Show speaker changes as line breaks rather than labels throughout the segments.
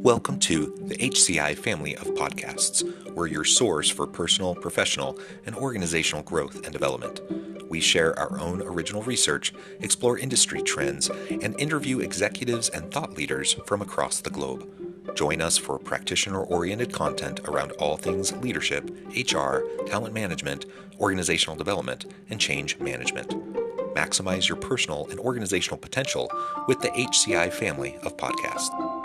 Welcome to the HCI family of podcasts. We're your source for personal, professional, and organizational growth and development. We share our own original research, explore industry trends, and interview executives and thought leaders from across the globe. Join us for practitioner-oriented content around all things leadership, HR, talent management, organizational development, and change management. Maximize your personal and organizational potential with the HCI family of podcasts.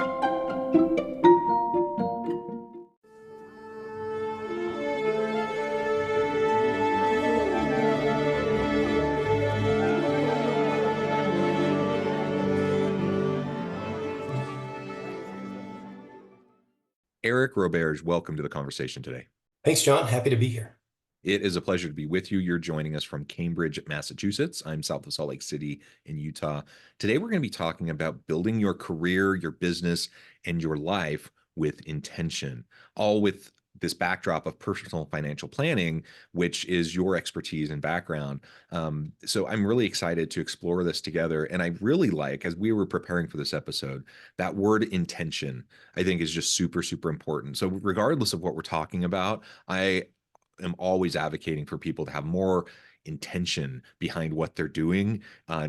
Eric Roberge, welcome to the conversation today.
Thanks, John. Happy to be here.
It is a pleasure to be with you. You're joining us from Cambridge, Massachusetts. I'm south of Salt Lake City in Utah. Today, we're going to be talking about building your career, your business, and your life with intention, all with this backdrop of personal financial planning, which is your expertise and background. So I'm really excited to explore this together. And I really like, as we were preparing for this episode, that word intention, I think is just super, super important. So regardless of what we're talking about, I am always advocating for people to have more intention behind what they're doing.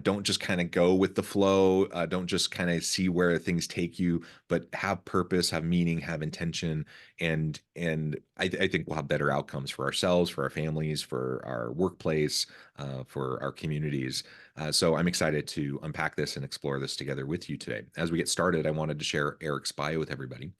Don't just kind of go with the flow. Don't just kind of see where things take you, but have purpose, have meaning, have intention. And I think we'll have better outcomes for ourselves, for our families, for our workplace, for our communities. So I'm excited to unpack this and explore this together with you today. As we get started, I wanted to share Eric's bio with everybody.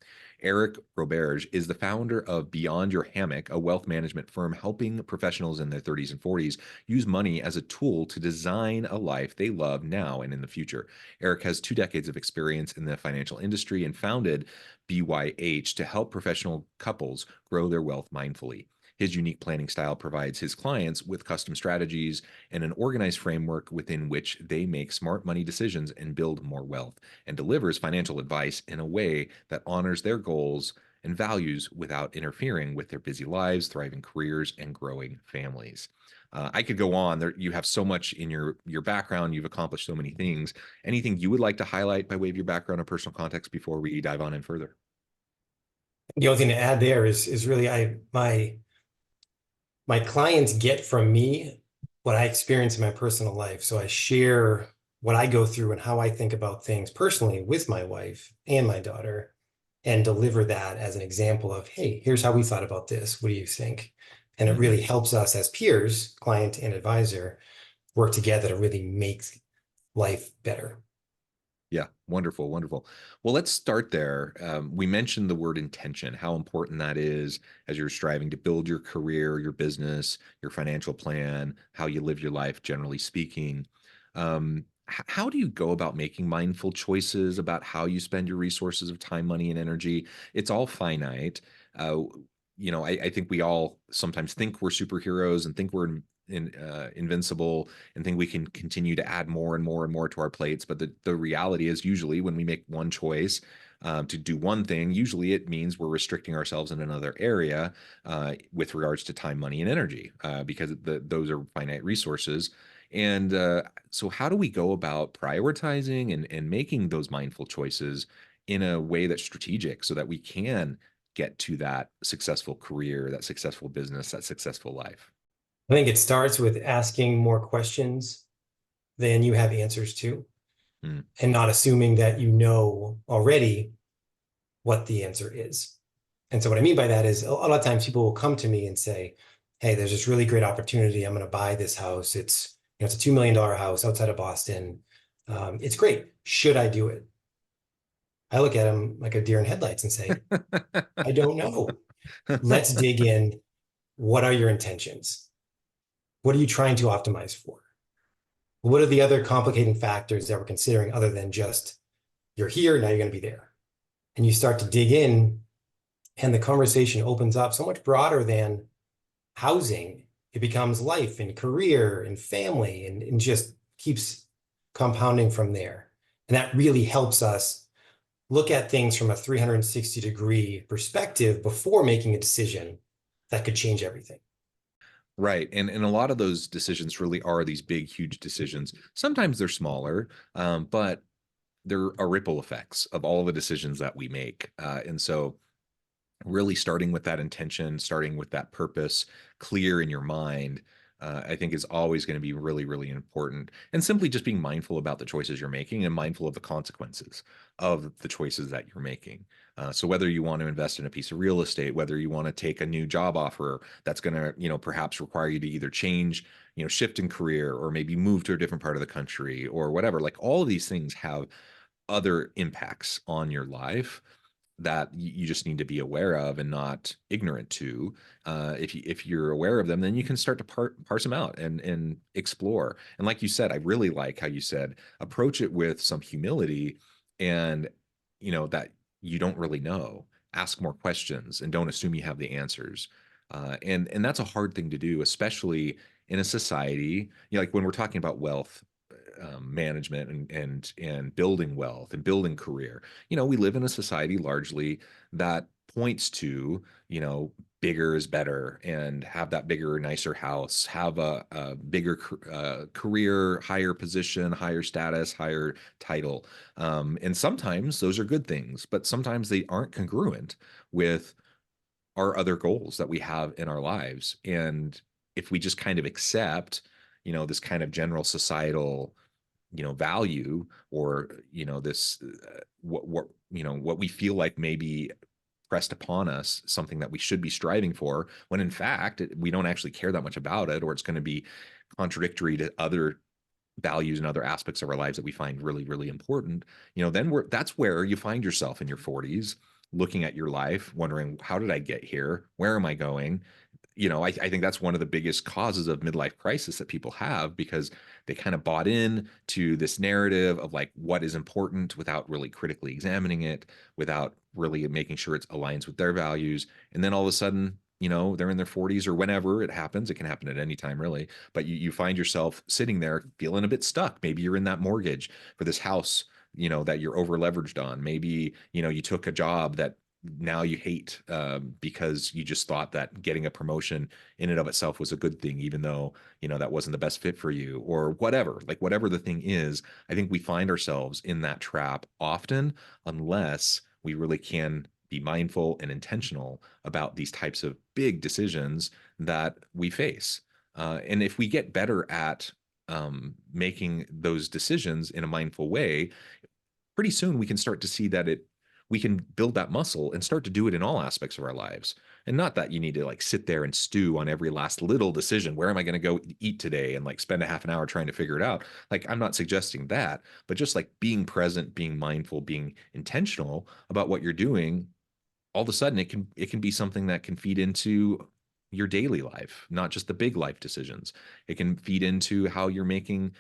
Eric Roberge is the founder of Beyond Your Hammock, a wealth management firm helping professionals in their 30s and 40s use money as a tool to design a life they love now and in the future. Eric has 2 decades of experience in the financial industry and founded BYH to help professional couples grow their wealth mindfully. His unique planning style provides his clients with custom strategies and an organized framework within which they make smart money decisions and build more wealth, and delivers financial advice in a way that honors their goals and values without interfering with their busy lives, thriving careers, and growing families. I could go on. You have so much in your background. You've accomplished so many things. Anything you would like to highlight by way of your background or personal context before we dive on in further?
The only thing to add there is really my clients get from me what I experience in my personal life. So I share what I go through and how I think about things personally with my wife and my daughter, and deliver that as an example of, hey, here's how we thought about this. What do you think? And it really helps us as peers, client and advisor, work together to really make life better.
Yeah, wonderful, wonderful. Well, let's start there. We mentioned the word intention, how important that is as you're striving to build your career, your business, your financial plan, how you live your life, generally speaking. How do you go about making mindful choices about how you spend your resources of time, money, and energy? It's all finite. I think we all sometimes think we're superheroes and think we're invincible and think we can continue to add more and more and more to our plates. But the reality is, usually when we make one choice to do one thing, usually it means we're restricting ourselves in another area with regards to time, money, and energy, because those are finite resources. And so how do we go about prioritizing and making those mindful choices in a way that's strategic so that we can get to that successful career, that successful business, that successful life?
I think it starts with asking more questions than you have answers to, and not assuming that you know already what the answer is. And so what I mean by that is, a lot of times people will come to me and say, hey, there's this really great opportunity. I'm going to buy this house. It's a $2 million house outside of Boston. It's great. Should I do it? I look at them like a deer in headlights and say, I don't know. Let's dig in. What are your intentions? What are you trying to optimize for? What are the other complicating factors that we're considering other than just you're here, now you're going to be there? And you start to dig in, and the conversation opens up so much broader than housing. It becomes life and career and family, and just keeps compounding from there. And that really helps us look at things from a 360-degree perspective before making a decision that could change everything.
Right. And a lot of those decisions really are these big, huge decisions. Sometimes they're smaller, but there are ripple effects of all the decisions that we make. And so really starting with that intention, starting with that purpose clear in your mind, I think is always going to be really, really important. And simply just being mindful about the choices you're making and mindful of the consequences of the choices that you're making. So whether you want to invest in a piece of real estate, whether you want to take a new job offer that's going to, perhaps require you to either change, shift in career, or maybe move to a different part of the country or whatever, like all of these things have other impacts on your life that you just need to be aware of and not ignorant to. If you're aware of them, then you can start to parse them out and explore. And like you said, I really like how you said approach it with some humility, and that you don't really know. Ask more questions and don't assume you have the answers. And that's a hard thing to do, especially in a society, like when we're talking about wealth management and building wealth and building career. We live in a society largely that points to, bigger is better, and have that bigger, nicer house, have a bigger career, higher position, higher status, higher title. And sometimes those are good things, but sometimes they aren't congruent with our other goals that we have in our lives. And if we just kind of accept, this kind of general societal value, or this what we feel like may be pressed upon us, something that we should be striving for, when in fact we don't actually care that much about it, or it's going to be contradictory to other values and other aspects of our lives that we find really, really important, then that's where you find yourself in your 40s looking at your life, wondering, how did I get here? Where am I going? I think that's one of the biggest causes of midlife crisis that people have, because they kind of bought in to this narrative of like what is important without really critically examining it, without really making sure it aligns with their values. And then all of a sudden, they're in their 40s or whenever it happens. It can happen at any time, really. But you find yourself sitting there feeling a bit stuck. Maybe you're in that mortgage for this house, that you're over leveraged on. Maybe, you took a job that now you hate because you just thought that getting a promotion in and of itself was a good thing, even though, that wasn't the best fit for you, or whatever, like whatever the thing is. I think we find ourselves in that trap often, unless we really can be mindful and intentional about these types of big decisions that we face. And if we get better at making those decisions in a mindful way, pretty soon we can start to see that we can build that muscle and start to do it in all aspects of our lives. And not that you need to like sit there and stew on every last little decision. Where am I going to go eat today? And like spend a half an hour trying to figure it out. Like, I'm not suggesting that, but just like being present, being mindful, being intentional about what you're doing, all of a sudden it can be something that can feed into your daily life, not just the big life decisions. It can feed into how you're making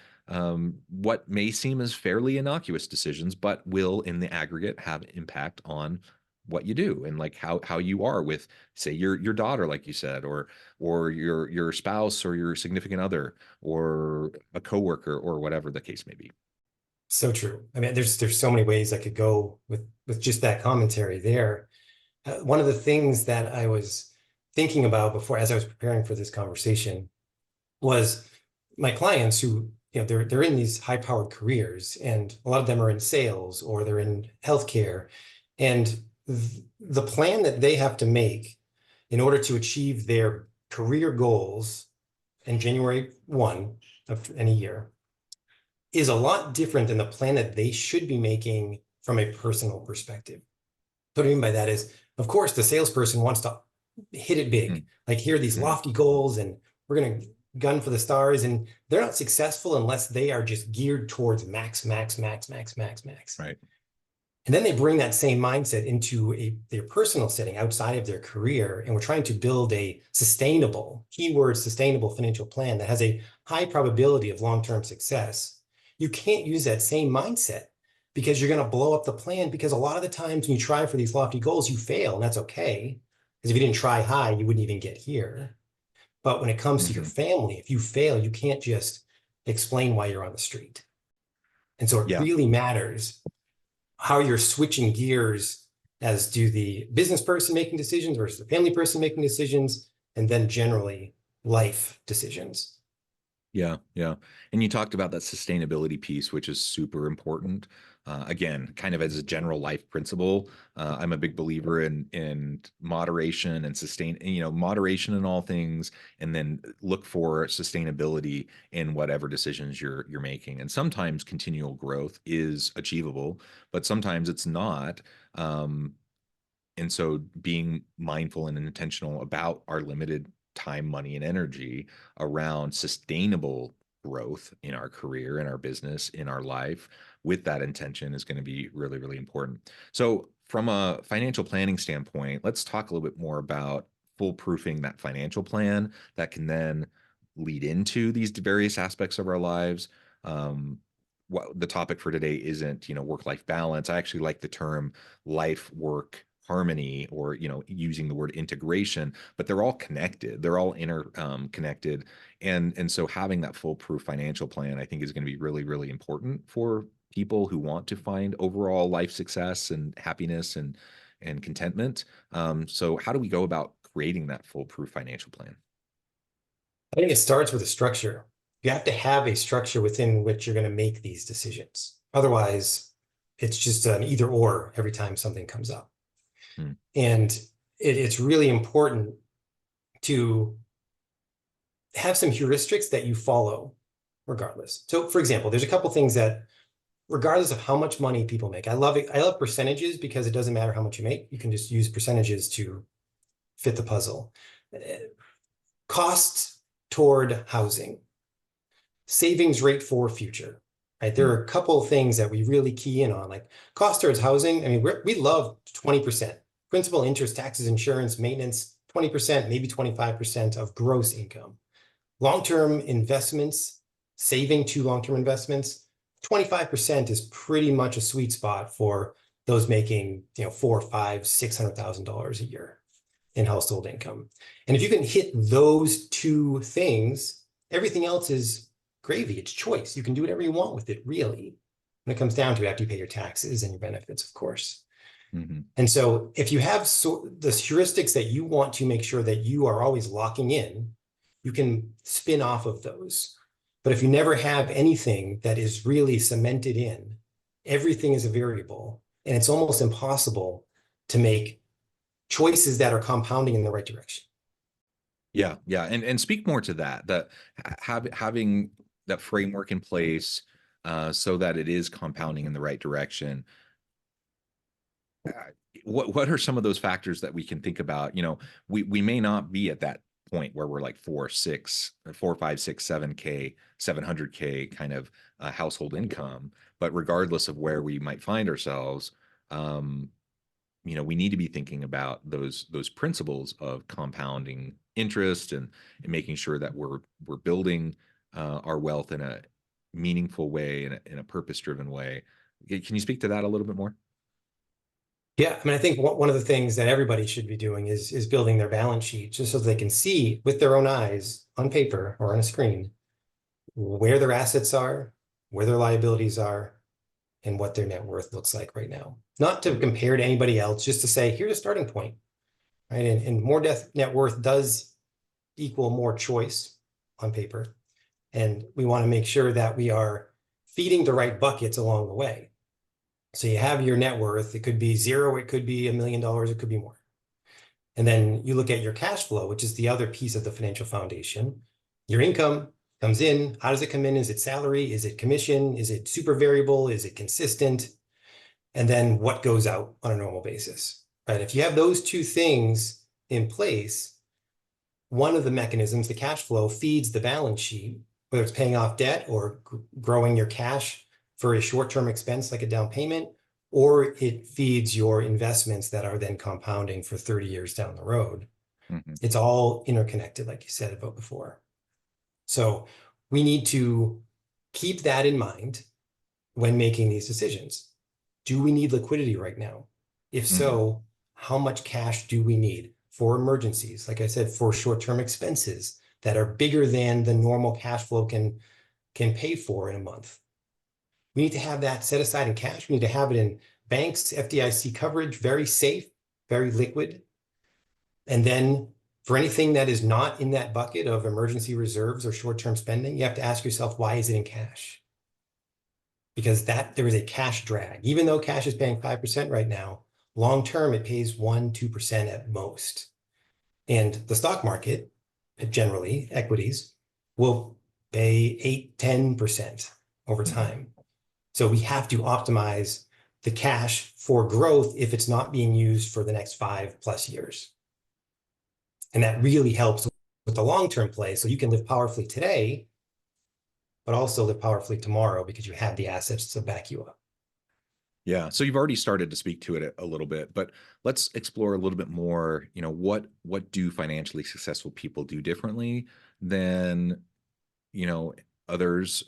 what may seem as fairly innocuous decisions, but will in the aggregate have impact on what you do, and like how you are with, say, your daughter, like you said, or your spouse, or your significant other, or a coworker, or whatever the case may be.
So true. I mean, there's so many ways I could go with just that commentary there. One of the things that I was thinking about before, as I was preparing for this conversation, was my clients who, they're in these high-powered careers, and a lot of them are in sales or they're in healthcare. And the plan that they have to make in order to achieve their career goals in January 1 of any year is a lot different than the plan that they should be making from a personal perspective. What I mean by that is, of course, the salesperson wants to hit it big, like here are these lofty goals, and we're going to gun for the stars, and they're not successful unless they are just geared towards max.
Right.
And then they bring that same mindset into their personal setting outside of their career, and we're trying to build a sustainable, keyword sustainable financial plan that has a high probability of long-term success. You can't use that same mindset, because you're going to blow up the plan, because a lot of the times when you try for these lofty goals, you fail, and that's okay. Because if you didn't try high, you wouldn't even get here. But when it comes to your family, if you fail, you can't just explain why you're on the street. And so it really matters how you're switching gears, as do the business person making decisions versus the family person making decisions, and then generally life decisions.
Yeah, yeah. And you talked about that sustainability piece, which is super important. Again, kind of as a general life principle, I'm a big believer in moderation and moderation in all things, and then look for sustainability in whatever decisions you're making. And sometimes continual growth is achievable, but sometimes it's not. And so being mindful and intentional about our limited time, money, and energy around sustainable growth in our career, in our business, in our life with that intention is going to be really, really important. So, from a financial planning standpoint, let's talk a little bit more about foolproofing that financial plan that can then lead into these various aspects of our lives. What the topic for today isn't, work-life balance. I actually like the term life work harmony, or using the word integration, but they're all connected, they're all interconnected. And so having that foolproof financial plan, I think, is going to be really, really important for people who want to find overall life success and happiness and contentment. So how do we go about creating that foolproof financial plan?
I think it starts with a structure. You have to have a structure within which you're going to make these decisions. Otherwise, it's just an either or every time something comes up.
Hmm.
And it's really important to have some heuristics that you follow regardless. So for example, there's a couple things that, regardless of how much money people make, I love it. I love percentages because it doesn't matter how much you make. You can just use percentages to fit the puzzle. Costs toward housing, savings rate for future, right? There are a couple of things that we really key in on, like cost towards housing. I mean, we love 20%. Principal, interest, taxes, insurance, maintenance, 20%, maybe 25% of gross income. Long-term investments, saving to long-term investments, 25% is pretty much a sweet spot for those making, $400,000, $500,000, $600,000 a year in household income. And if you can hit those two things, everything else is gravy. It's choice. You can do whatever you want with it, really. When it comes down to it, after you pay your taxes and your benefits, of course.
Mm-hmm.
And so if you have the heuristics that you want to make sure that you are always locking in, you can spin off of those. But if you never have anything that is really cemented in, everything is a variable, and it's almost impossible to make choices that are compounding in the right direction.
Yeah, yeah, and speak more to that having that framework in place, so that it is compounding in the right direction. What are some of those factors that we can think about? We may not be at that point where we're like 4, 5, 6, 7K, 700K kind of household income, but regardless of where we might find ourselves, we need to be thinking about those principles of compounding interest and making sure that we're building our wealth in a meaningful way, in a purpose-driven way. Can you speak to that a little bit more?
Yeah, I mean, I think one of the things that everybody should be doing is building their balance sheet, just so they can see with their own eyes on paper or on a screen where their assets are, where their liabilities are, and what their net worth looks like right now. Not to compare to anybody else, just to say, here's a starting point, right? And more net worth does equal more choice on paper. And we want to make sure that we are feeding the right buckets along the way. So you have your net worth. It could be zero, it could be $1 million, it could be more. And then you look at your cash flow, which is the other piece of the financial foundation. Your income comes in. How does it come in? Is it salary? Is it commission? Is it super variable? Is it consistent? And then what goes out on a normal basis, right? If you have those two things in place, one of the mechanisms, the cash flow, feeds the balance sheet, whether it's paying off debt or growing your cash for a short-term expense like a down payment, or it feeds your investments that are then compounding for 30 years down the road. Mm-hmm. It's all interconnected, like you said about before. So we need to keep that in mind when making these decisions. Do we need liquidity right now? If so, how much cash do we need for emergencies? Like I said, for short-term expenses that are bigger than the normal cash flow can pay for in a month. We need to have that set aside in cash. We need to have it in banks, FDIC coverage, very safe, very liquid. And then For anything that is not in that bucket of emergency reserves or short-term spending, you have to ask yourself, why is it in cash? Because there is a cash drag. Even though cash is paying 5% right now, long-term, it pays 1-2% at most. And the stock market, generally, equities, will pay 8-10% over time. So we have to optimize the cash for growth if it's not being used for the next 5+ years. And that really helps with the long-term play. So you can live powerfully today, but also live powerfully tomorrow because you have the assets to back you up.
Yeah. So you've already started to speak to it a little bit, but let's explore a little bit more, what do financially successful people do differently than, others,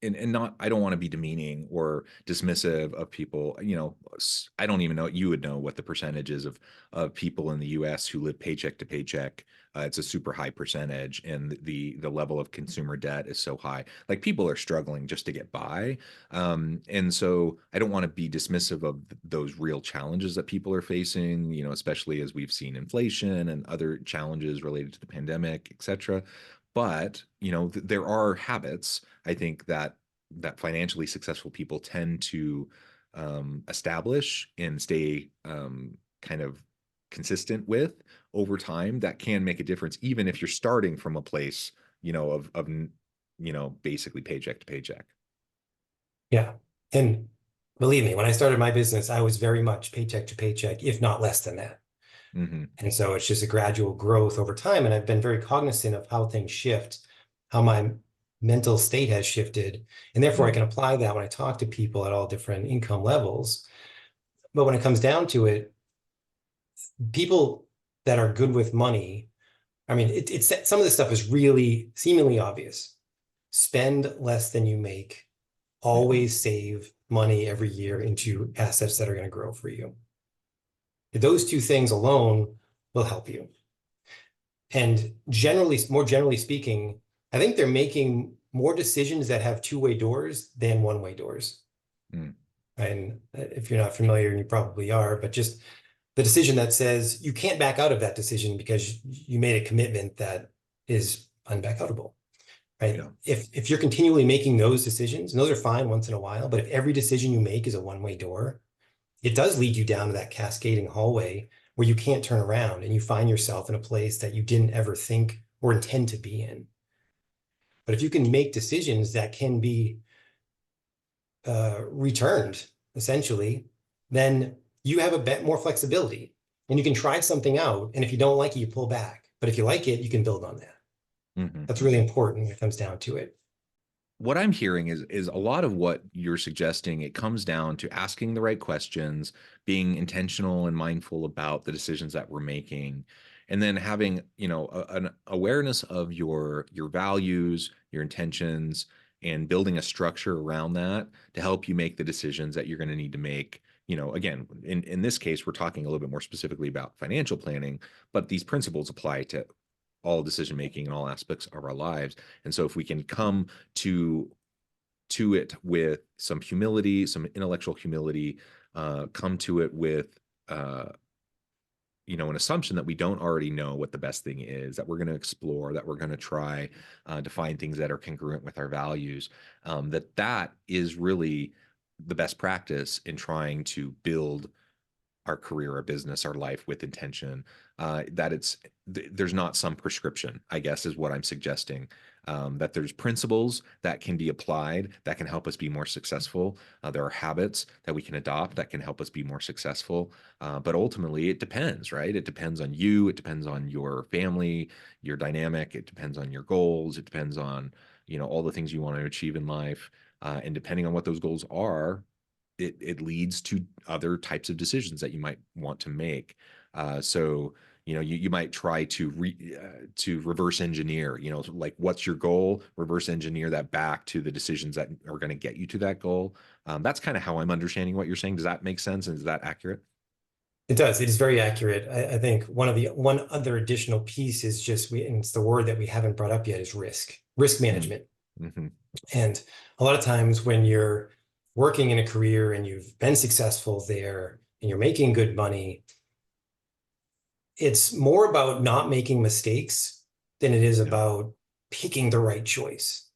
and not, I don't want to be demeaning or dismissive of people. I don't even know, you would know what the percentage is of people in the US who live paycheck to paycheck. It's a super high percentage, and the level of consumer debt is so high. Like, people are struggling just to get by. And so I don't want to be dismissive of those real challenges that people are facing, especially as we've seen inflation and other challenges related to the pandemic, et cetera. But, there are habits, I think, that financially successful people tend to establish and stay kind of consistent with over time, that can make a difference, even if you're starting from a place, of basically paycheck to paycheck.
Yeah. And believe me, when I started my business, I was very much paycheck to paycheck, if not less than that. And so it's just a gradual growth over time. And I've been very cognizant of how things shift, how my mental state has shifted. And therefore, I can apply that when I talk to people at all different income levels. But when it comes down to it, people that are good with money, I mean, it's some of this stuff is really seemingly obvious. Spend less than you make. Always save money every year into assets that are going to grow for you. Those two things alone will help you. And more generally speaking, I think they're making more decisions that have two-way doors than one-way doors. And if you're not familiar, and you probably are, but just the decision that says you can't back out of that decision because you made a commitment that is unbackoutable, right? Yeah. If you're continually making those decisions, and those are fine once in a while, but if every decision you make is a one-way door, it does lead you down to that cascading hallway where you can't turn around, and you find yourself in a place that you didn't ever think or intend to be in. But if you can make decisions that can be returned, essentially, then you have a bit more flexibility, and you can try something out. And if you don't like it, you pull back. But if you like it, you can build on that. That's really important when it comes down to it.
What I'm hearing is a lot of what you're suggesting. It comes down to asking the right questions, being intentional and mindful about the decisions that we're making, and then having, an awareness of your values, your intentions, and building a structure around that to help you make the decisions that you're going to need to make. Again, in this case, we're talking a little bit more specifically about financial planning, but these principles apply to all decision making in all aspects of our lives. And so if we can come to it with some humility, some intellectual humility, come to it with an assumption that we don't already know what the best thing is, that we're going to explore, that we're going to try to find things that are congruent with our values, that is really the best practice in trying to build our career, our business, our life with intention. That there's not some prescription, I guess, is what I'm suggesting. That there's principles that can be applied that can help us be more successful. There are habits that we can adopt that can help us be more successful. But ultimately, it depends, right? It depends on you. It depends on your family, your dynamic. It depends on your goals. It depends on, all the things you want to achieve in life. And depending on what those goals are, it leads to other types of decisions that you might want to make. So, you might try to reverse engineer, like, what's your goal, reverse engineer that back to the decisions that are going to get you to that goal. That's kind of how I'm understanding what you're saying. Does that make sense? And is that accurate?
It does. It is very accurate. I think one other additional piece is and it's the word that we haven't brought up yet, is risk management. And a lot of times when you're working in a career and you've been successful there and you're making good money, it's more about not making mistakes than it is about picking the right choice.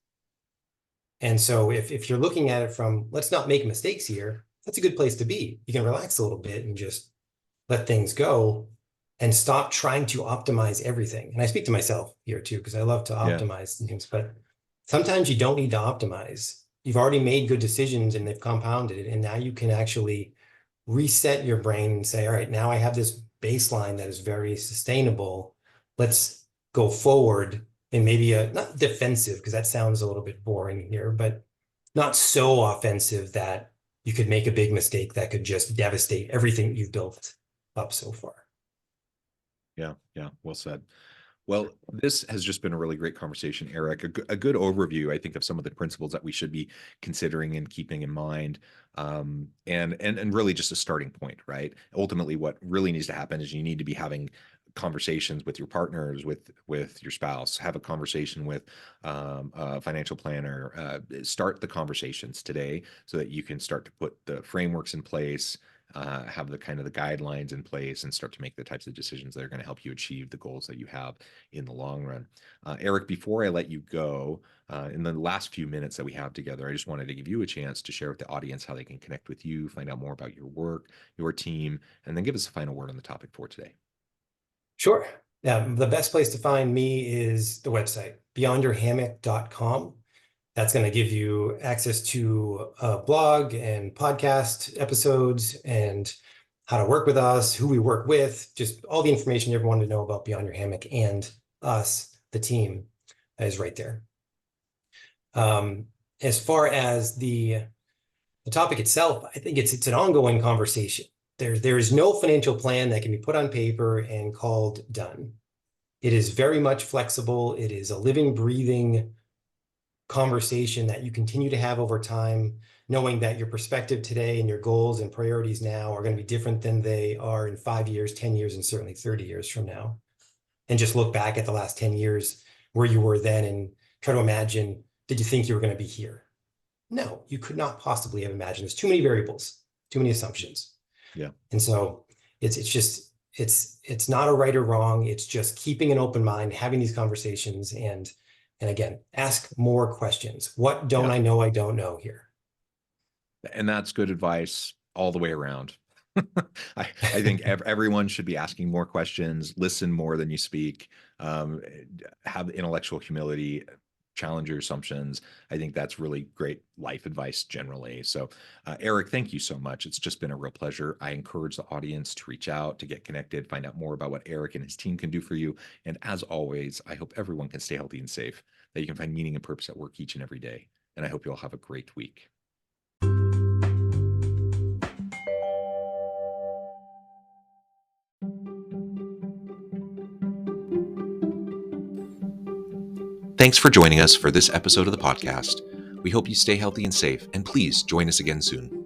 And so if you're looking at it from, let's not make mistakes here, that's a good place to be. You can relax a little bit and just let things go and stop trying to optimize everything. And I speak to myself here too, because I love to optimize things, but sometimes you don't need to optimize. You've already made good decisions and they've compounded, and now you can actually reset your brain and say, all right, now I have this baseline that is very sustainable. Let's go forward and maybe not defensive, because that sounds a little bit boring here, but not so offensive that you could make a big mistake that could just devastate everything you've built up so far.
Yeah, well said. Well, this has just been a really great conversation, Eric. A good overview, I think, of some of the principles that we should be considering and keeping in mind, and really just a starting point, right? Ultimately, what really needs to happen is you need to be having conversations with your partners, with your spouse, have a conversation with a financial planner, start the conversations today so that you can start to put the frameworks in place, have the kind of the guidelines in place, and start to make the types of decisions that are going to help you achieve the goals that you have in the long run. Eric, before I let you go, in the last few minutes that we have together, I just wanted to give you a chance to share with the audience how they can connect with you, find out more about your work, your team, and then give us a final word on the topic for today.
Sure. Yeah, the best place to find me is the website, beyondyourhammock.com. That's going to give you access to a blog and podcast episodes and how to work with us, who we work with, just all the information you ever wanted to know about Beyond Your Hammock and us, the team, is right there. As far as the topic itself, I think it's an ongoing conversation. There is no financial plan that can be put on paper and called done. It is very much flexible. It is a living, breathing conversation that you continue to have over time, knowing that your perspective today and your goals and priorities now are going to be different than they are in 5 years, 10 years, and certainly 30 years from now. And just look back at the last 10 years where you were then and try to imagine, did you think you were going to be here? No, you could not possibly have imagined. There's too many variables, too many assumptions.
Yeah.
And so it's not a right or wrong. It's just keeping an open mind, having these conversations, and again, ask more questions. What don't I know I don't know here?
And that's good advice all the way around. I think everyone should be asking more questions, listen more than you speak, have intellectual humility, challenge your assumptions. I think that's really great life advice generally. So, Eric, thank you so much. It's just been a real pleasure. I encourage the audience to reach out, to get connected, find out more about what Eric and his team can do for you. And as always, I hope everyone can stay healthy and safe, that you can find meaning and purpose at work each and every day. And I hope you all have a great week. Thanks for joining us for this episode of the podcast. We hope you stay healthy and safe, and please join us again soon.